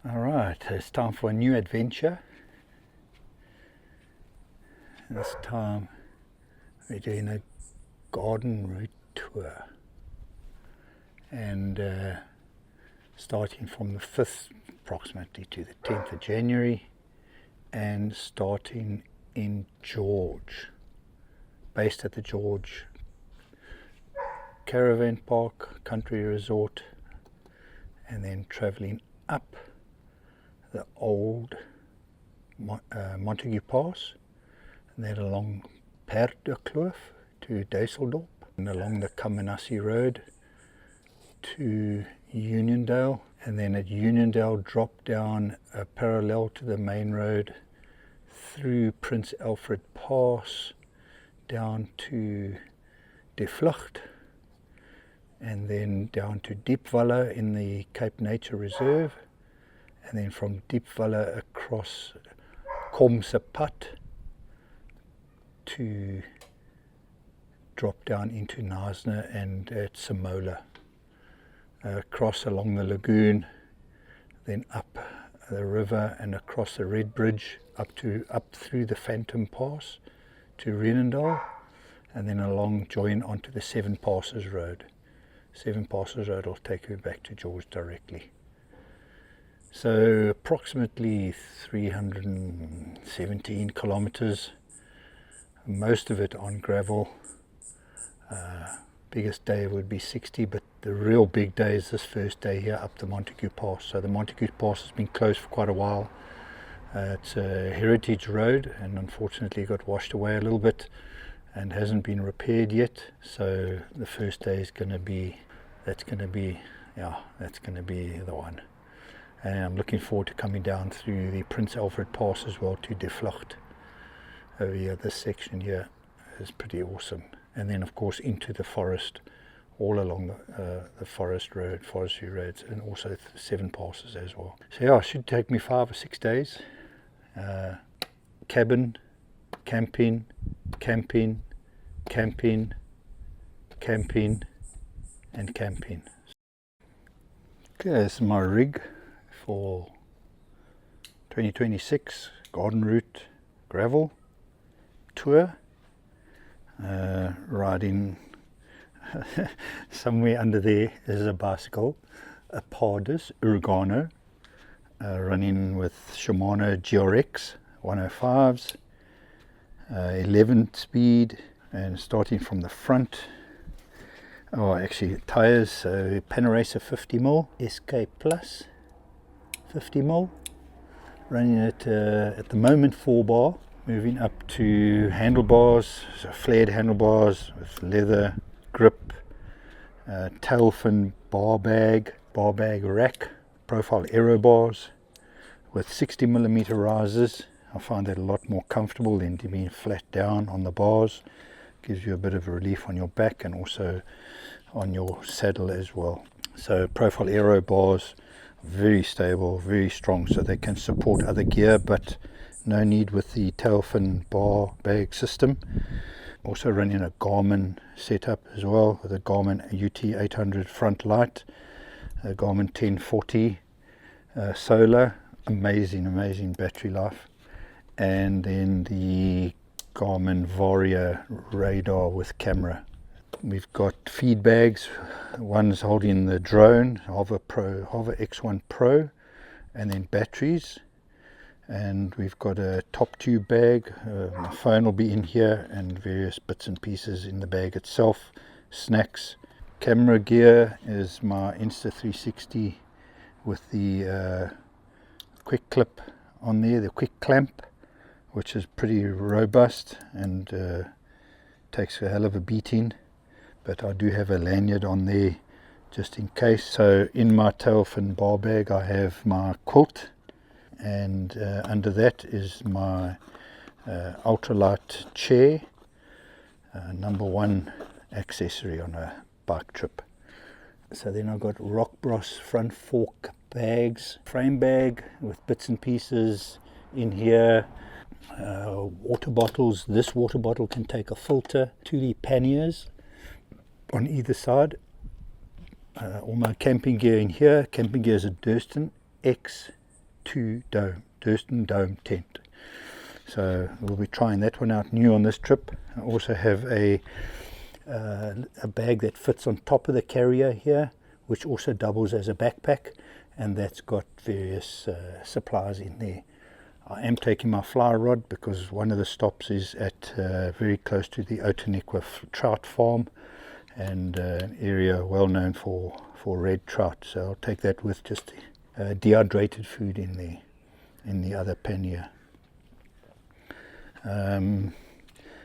Alright, it's time for a new adventure. This time we're doing a garden route tour, and starting from the 5th approximately to the 10th of January, and starting in George, based at the George Caravan Park Country Resort, and then travelling up the old Montague Pass, and then along Paardekloof to Duiseldorp, and along the Kammanassie Road to Uniondale, and then at Uniondale drop down parallel to the main road through Prince Alfred Pass down to De Vlucht, and then down to Diepwalle in the Cape Nature Reserve, and then from Diepwalle across Komse Pad to drop down into Knysna and at Simola, across along the lagoon, then up the river and across the Red Bridge up through the Phantom Pass to Renendal, and then along join onto the Seven Passes Road. Seven Passes Road will take you back to George directly. So approximately 317 kilometers, most of it on gravel. Biggest day would be 60, but the real big day is this first day here up the Montague Pass. So the Montague Pass has been closed for quite a while. It's a heritage road and unfortunately got washed away a little bit and hasn't been repaired yet. So the first day is going to be the one. And I'm looking forward to coming down through the Prince Alfred Pass as well to De Vlucht. Over here, this section here is pretty awesome. And then of course into the forest, all along the forestry roads, and also the Seven Passes as well. So yeah, it should take me 5 or 6 days. Camping, and camping. Okay, this is my rig for 2026 Garden Route Gravel Tour. Riding somewhere under there is a bicycle, a Pardus Urgano, running with Shimano GRX 105s, 11 speed, and starting from the front. Oh, actually tires, so Panaracer 50mm, SK Plus 50mm, running at the moment 4-bar, moving up to handlebars, so flared handlebars with leather grip, tail fin bar bag rack, profile aero bars with 60mm risers. I find that a lot more comfortable than to being flat down on the bars. Gives you a bit of relief on your back and also on your saddle as well. So profile aero bars, very stable, very strong, so they can support other gear, but no need with the tail fin bar bag system. Also running a Garmin setup as well, with a Garmin UT800 front light, a Garmin 1040 solar, amazing battery life, and then the Garmin Varia radar with camera. We've got feed bags, one's holding the drone, Hover X1 Pro, and then batteries. And we've got a top tube bag, my phone will be in here, and various bits and pieces in the bag itself, snacks. Camera gear is my Insta360 with the quick clip on there, the quick clamp, which is pretty robust and takes a hell of a beating, but I do have a lanyard on there just in case. So in my tail fin bar bag I have my quilt, and under that is my ultralight chair, number one accessory on a bike trip. So then I've got Rock Bros front fork bags, frame bag with bits and pieces in here, water bottles. This water bottle can take a filter, 2 panniers on either side. All my camping gear in here. Camping gear is a Durston X Durston Dome tent. So we'll be trying that one out new on this trip. I also have a bag that fits on top of the carrier here, which also doubles as a backpack, and that's got various supplies in there. I am taking my fly rod because one of the stops is at very close to the Outeniqua trout farm, and an area well known for red trout, so I'll take that with just dehydrated food in the other pannier.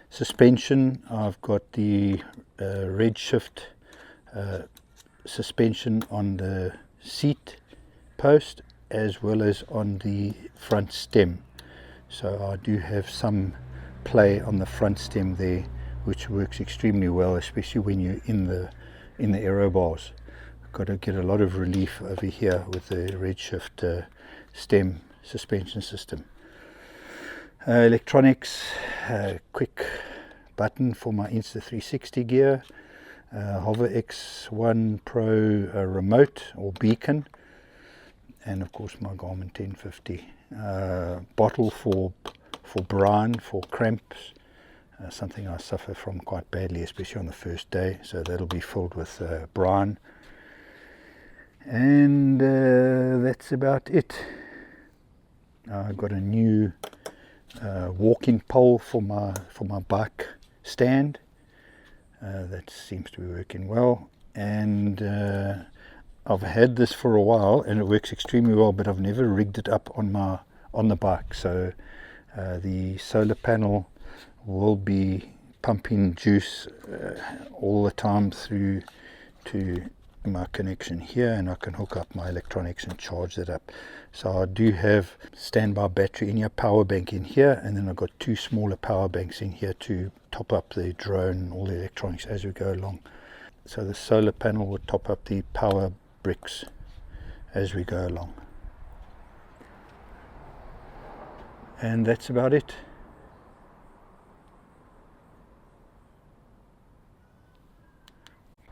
Suspension, I've got the Redshift suspension on the seat post as well as on the front stem, so I do have some play on the front stem there, which works extremely well, especially when you're in the aero bars. Got to get a lot of relief over here with the Redshift stem suspension system. Electronics, quick button for my Insta360 gear, Hover X1 Pro remote or beacon, and of course my Garmin 1050. Bottle for brine, for cramps, something I suffer from quite badly, especially on the first day, so that'll be filled with brine. And that's about it. I've got a new walking pole for my bike stand. That seems to be working well, and I've had this for a while and it works extremely well, but I've never rigged it up on the bike, so the solar panel will be pumping juice all the time through to my connection here, and I can hook up my electronics and charge it up. So I do have standby battery in here, power bank in here, and then I've got two smaller power banks in here to top up the drone and all the electronics as we go along. So the solar panel will top up the power bricks as we go along. And that's about it.